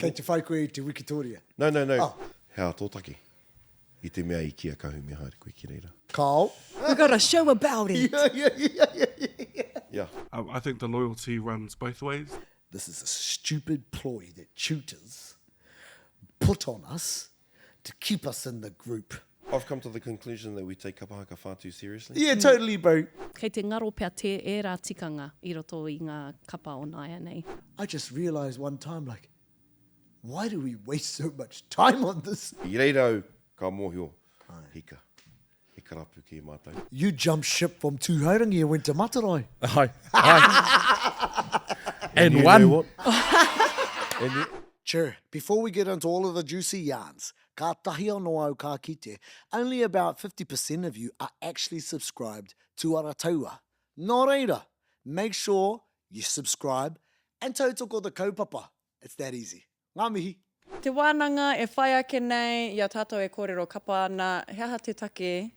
Kei te whai koe I te wikitoria. No. Oh. Hea tōtaki. I te mea I kia kahu me haere koe ki reira. Carl? We got a show about it. Yeah. I think the loyalty runs both ways. This is a stupid ploy that tutors put on us to keep us in the group. I've come to the conclusion that we take kapa-haka far too seriously. Yeah, totally, bro. Kei te ngaro pia te e rā tikanga I roto I ngā kapa o nā ēnei. I just realised one time, like, why do we waste so much time on this? I reirau, ka mōhio, hika. He karapu ki mātou. You jumped ship from Tūhairangi and went to Matarai. And you one. know what? And you, Sure, before we get into all of the juicy yarns, ka tahi anō au ka kite, only about 50% of you are actually subscribed to Arataua. Nō reira, make sure you subscribe and tautoko the kaupapa. It's that easy. Ngā mihi. Te wānanga e whai ake nei, ia tātou e kōrero kapa ana, he aha te take,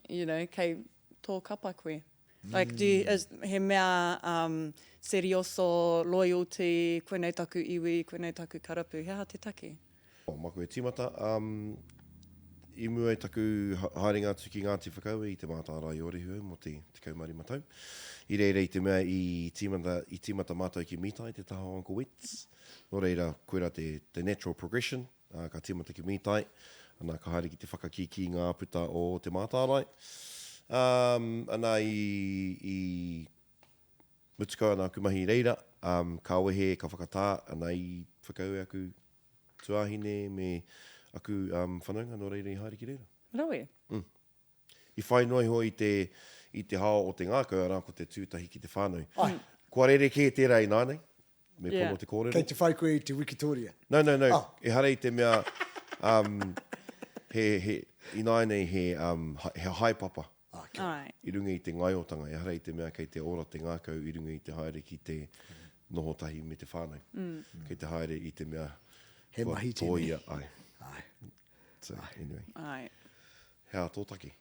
kei tō kapa koe. Like, he mea serioso, loyalty, koenei taku iwi, koenei taku karapu, he aha te take? Mako e tīmata, I mua e taku haerenga atu ki Ngāti Whakaue I te mātāra I orihua mo te kaumari matau. I reira I te mea I tīmata mātou ki mitai, te taho Uncle Wits. Nō reira, koera te natural progression, ka tīmata ki mitai, ana ka haere ki te whakaki ki ngā puta o te mātārai. Ana I mutukau ana aku mahi reira, ka wehe, ka whakatā, ana I whakaue aku tuahine me aku whanaunga no reira I haere ki reira. Rawe? I whai noi ho I te hao o te ngākau, ara ko te tūtahi ki te whānau. Kua rere ke tērā I nānei, me pono te kōrero. Kei te whai koe I te wikitoria. No. E hara I te mea, I nānei he haipapa. Alright. I runga I te ngaiotanga, e hara I te mea kei te ora te ngākau, I runga I te haere ki te nohotahi me te whānau. Kei te haere I te mea, He mahi tēnei. Tōia, ai. So, anyway. Alright. Hea tōtaki.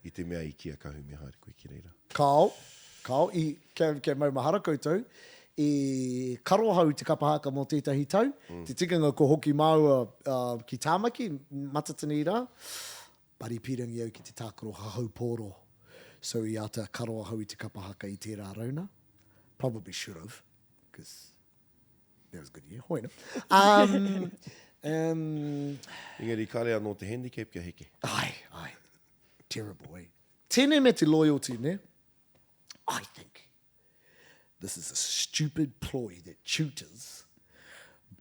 I te mea I kia kahu me haere koe ki reira. Kao, kei maumahara koutou, I karo hau te kapa-haka mō tētahi tau, te tikanga ko hoki māua ki tāmaki, matatini rā, pari pirangi au ki te tākaro hahau pōro. So I ata karo hau I te kapa-haka I tērā rauna. Probably should have, because that was a good year. Hoina. Engari karea no te handicap kia heke. Ai. Terrible, eh? Tēnei me te loyalty, ne? I think this is a stupid ploy that tutors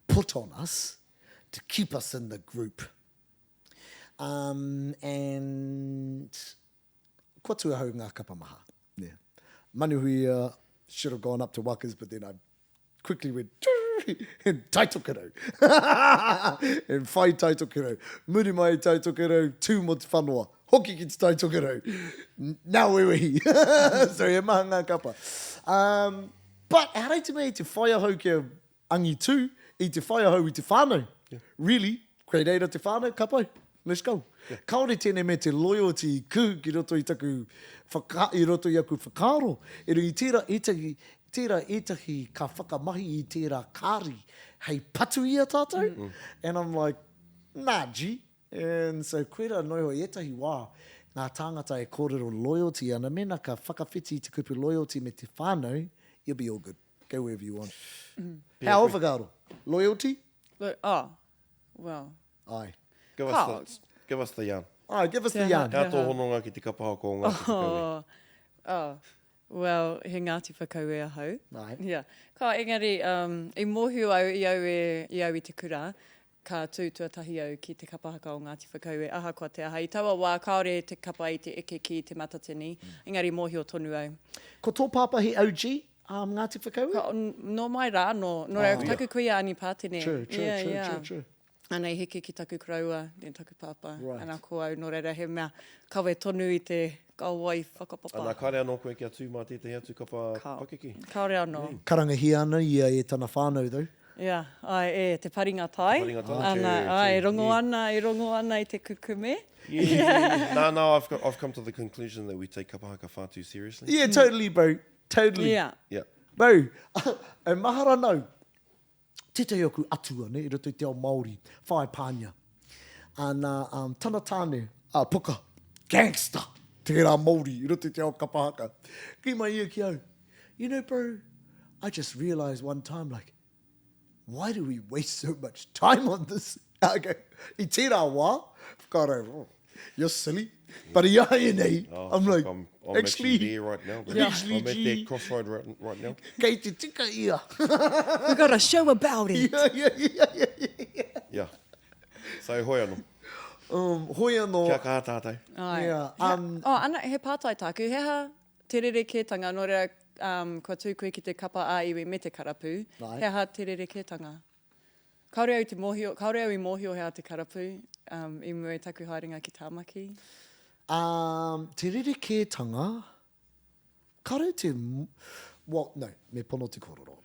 put on us to keep us in the group. And kua tua hau ngā kapamaha. Yeah. Manuhui should have gone up to Waka's, but then I quickly went and tautoko. And whai tautoko. Muri mai tautoko, tū mo te whanua. Hoki ki te tautoko. Nā wewehi. So he maha ngā kapa. But hara te mea I te whai ahau kia angi tū, I te whai ahau I te whānau. Yeah. Really? Koe reira te whānau, kapai. Let's go. Yeah. Kaore tēnei me te loyalty ku ki roto I taku I roto I aku whakaaro. E rui tērā etahi ka whakamahi I tērā kāri. Hei patu ia tātou? And I'm like, nah, G. And so koera noiho etahi wā. Ngā tāngata e kōrero loyalty ana mena ka whakawhiti te kupu loyalty me te whānau, you'll be all good. Go wherever you want. How whakaaro? Loyalty? Well. Aye. Give us the yarn. Aye, give us the yarn. Kā tō hononga ki te kapahaka o Ngāti Whakaue? Well, he Ngāti Whakaue ahau. Aye. Yeah. Ka engari, I mōhiu au I au I te kura, ka tūtuatahi au ki te kapahaka o Ngāti Whakaue, aha kua te aha. I taua wā kaore te kapa I te eke ki te matatini, engari mōhio tonu au. Ko tō pāpahi OG, Ngāti Whakaue? No mai rā, no rau taku kuia ani pātene. True. Ana I heke ki taku kraua, then taku pāpā. Right. Ana ko au, no reira he mea kawe tonu I te kauai whakapapa. Ana kare anō koe kia tū mā tētahi atu kapa pakeke? Kaore anō. Karangahi ana ia e tana whānau, though. Yeah, te paringa tai. I rongo ana I te kukume. No, I've come to the conclusion that we take kapa-haka far too seriously. Yeah, totally, bro. Totally. Yeah. Yeah. Bro, e mahara nau. te oku atua, ne, I roto I te ao Māori, whae pānia. Ana tana tāne, puka, gangster, te rā Māori, I roto I te ao kapa-haka. Ki mai ia ki au, you know, bro, I just realised one time, like, why do we waste so much time on this? Okay. I tērā wā, whakaaro, oh, you're silly. But ia ēnei, I'm like, I'm actually there right now. Yeah. I'm at that crossroad right now. Kei te tika ia. We got a show about it. Yeah. So hoi anō. Hoi anō. Kia kaha tātou. Ai. Yeah, Ana, he pātai tāku, heha te rerekētanga, no rea kua tūkoe ki te kapa-ā-iwi me te karapu, Ai. heha te rerekētanga. Kaore au I mōhio heha te karapu, I mua taku haerenga ki tāmaki. Te rerekētanga, kare te... Well, no, me pono te kororo.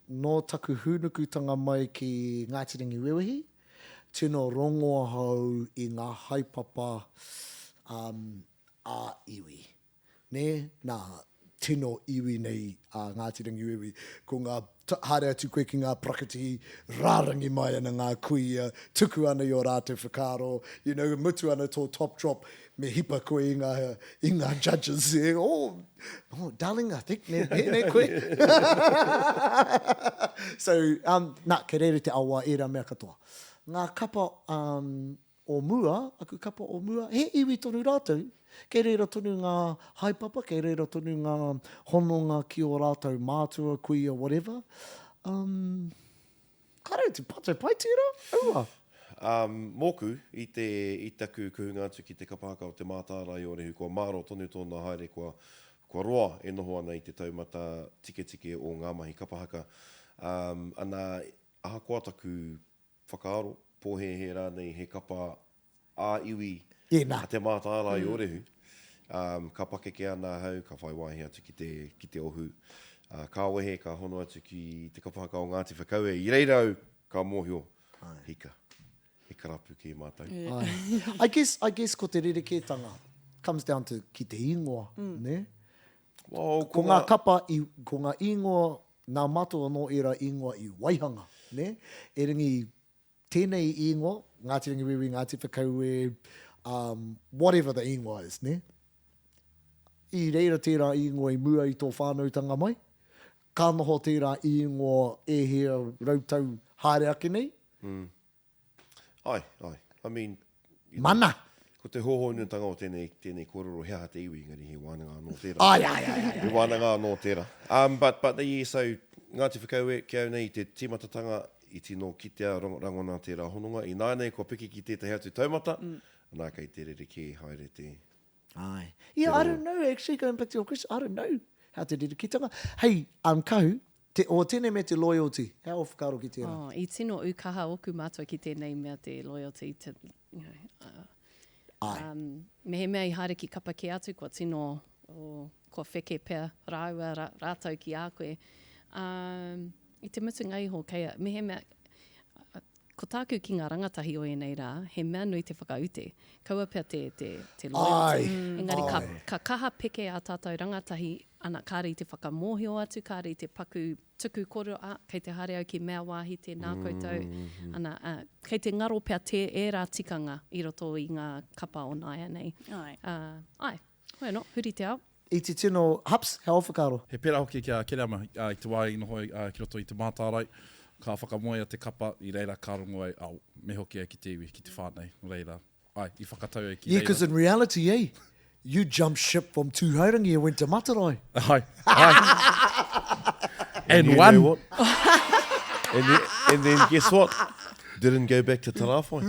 No taku hūnukutanga mai ki Ngātirangi Wewehi, tino rongoa hau I ngā haipapa ā-iwi. Ne? Nā, tino iwi nei Ngātirangi Wewehi, ko ngā haere atu koe ki ngā prakatihi, rārangi mai ana ngā kuia, tuku ana I o rātou whakaaro, you know, mutu ana tō top drop, me hipa koe I ngā judges. Oh, darling, I think, ne koe. So, nā, ke rere te awa e rā mea katoa. Ngā kapa o mua, aku kapa o mua, he iwi tonu rātou. Kei reira tonu ngā haipapa, kei reira tonu ngā hononga ki o rātou mātua, kuia, whatever. Kare te patai pai tērā, aua. Mōku, I taku kuhunga atu ki te kapahaka o te mātāra I orehu, kua māro tonu tōna haere, kua roa e noho ana I te taumata tike o ngā mahi kapahaka. Ana ahakoa taku whakaaro, pōhehe rānei he kapa-ā-iwi, Ēnā. a te mātāra I orehu. Ka pakeke ana hau, ka whai waihe atu ki te ohu. Ka wehe, ka hono atu ki te kapahaka o Ngāti Whakaue. I reirau, ka mōhio, hika. He karapu ki mātou. Ai. I guess ko te rerekētanga comes down to ki te ingoa, ne? Well, Ko ngā kapa, ko ngā ingoa, nā matua no era ingoa I waihanga, ne? E ringi tēnei ingoa, Ngātirangi Wewehi, Ngāti Whakaue, whatever the ingoa is, ne? I reira tērā ingoa I mua I tō whānautanga mai. Ka noho tērā ingoa e hea rautau haere ake nei. Ai. I mean... Mana! Ko te hohonutanga o tēnei kororo hea te iwi, ngari he wānanga anō tērā. Ai. He wānanga anō tērā. But yeah, so Ngāti Whakaue, ki au nei te timatatanga I tino kitea rangona tērā hononga. I nānei kua piki ki tētahi atu taumata, nā kei te rereke haere te... Ai. Yeah, I don't know, actually, going back to your question, I don't know how te rerekētanga. Hey, kahu, o tēnei me te loyalty, how whakaaro ki tērā? Oh, I tino ukaha oku mātua ki tēnei mea te loyalty to, you know, Ai. mehe mea I haere ki kapa ki atu, kua tino o kua wheke pēr rāua rātau ki a koe. I te mutu ngai ho kei, mehe mea, ko tāku ki ngā rangatahi o ēnei rā, he mea nui te whakaute. Kaua pia te loyalty. Engari, ka kaha peke a tātou rangatahi, ana kāre I te whakamōhio atu, kāre I te paku tuku koro a, kei te haere au ki mea wāhi te nā koutou. Ana, kei te ngaro pia te e rā tikanga I roto I ngā kapa o nāia nei. Ai, hoi anō, huri te ao. I te tino, Haps, how whakaaro? He pera hoki kia kerama I te wai noho ki roto I te mātārai. Ka whakamoia te kapa I reira ka rongo ai, me hoki ai ki te iwi, ki te whānei, reira. Ai, I whakatau ai ki Yeah, reira. because in reality, you jumped ship from Tūhairangi and went to Matarai. Ai. And And you one. know what? and then guess what? Didn't go back to Tarawhai.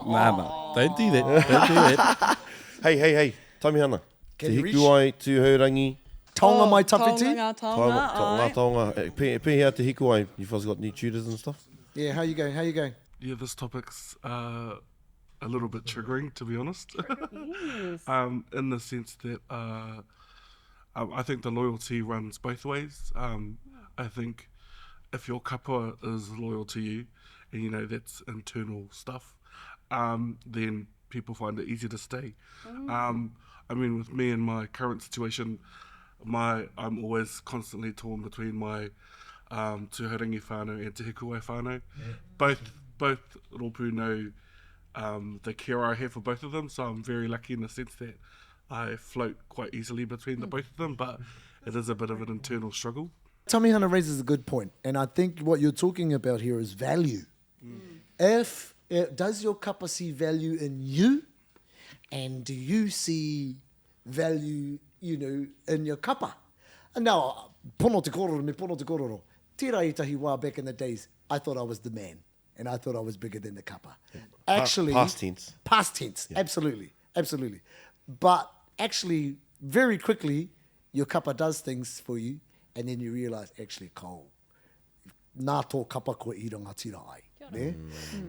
Nah. Don't do that. Hey, tamihana. Can Te you hiku reach? ai tūhaurangi. Taonga mai Taonga tawhiti? ngā taonga, Ngā ai. taonga. Pēhea te hiku ai. You guys got new tutors and stuff? Yeah, how you going? Yeah, this topic's a little bit triggering, to be honest. In the sense that I think the loyalty runs both ways. I think if your kapa is loyal to you, and you know that's internal stuff, then people find it easy to stay. I mean, with me and my current situation, I'm always constantly torn between my Tūharangi whānau and Te Hikuai whānau. Both rōpū know the care I have for both of them, so I'm very lucky in the sense that I float quite easily between the both of them, but it is a bit of an internal struggle. Tamihana raises a good point, and I think what you're talking about here is value. If does your kapa see value in you, and do you see value, in your kapa? And now, pono te kororo me pono te kororo. Tira i tahi wā back in the days, I thought I was the man, and I thought I was bigger than the kapa. Actually, Past tense. Past tense, absolutely. But actually, very quickly, your kapa does things for you, and then you realise, actually, ko, nā tō kapa ko I runga tira ai. Yeah?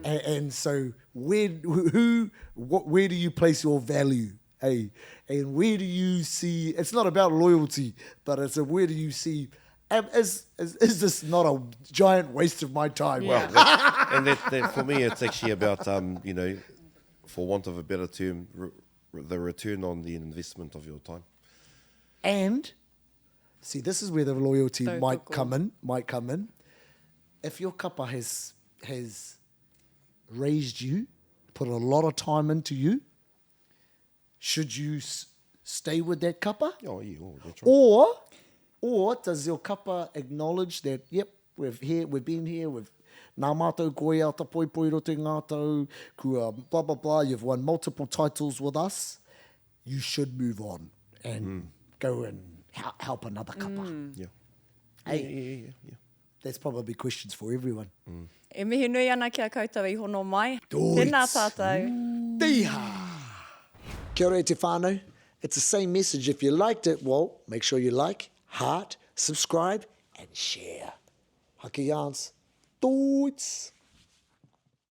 And so, where do you place your value? Hey? And where do you see, it's not about loyalty, but it's where do you see, is this not a giant waste of my time? Well, that for me, it's actually about, for want of a better term, the return on the investment of your time. And, see, this is where the loyalty Tautoko. might come in. If your kapa has raised you, put a lot of time into you, should you stay with that kapa? Oh, yeah, that's right. Or does your kapa acknowledge that, yep, we've been here, nā mātou koe a ta poi rote ngātou, kua blah, blah, blah, you've won multiple titles with us, you should move on and go and help another kapa. Yeah. Hey, Yeah. that's probably questions for everyone. E mihi nui ana kia koutou I hono mai. Doits. Tēnā tātou. Tiha! Kia ora e te whānau. It's the same message. If you liked it, well, make sure you like, heart, subscribe, and share. Haki yarns. Doits!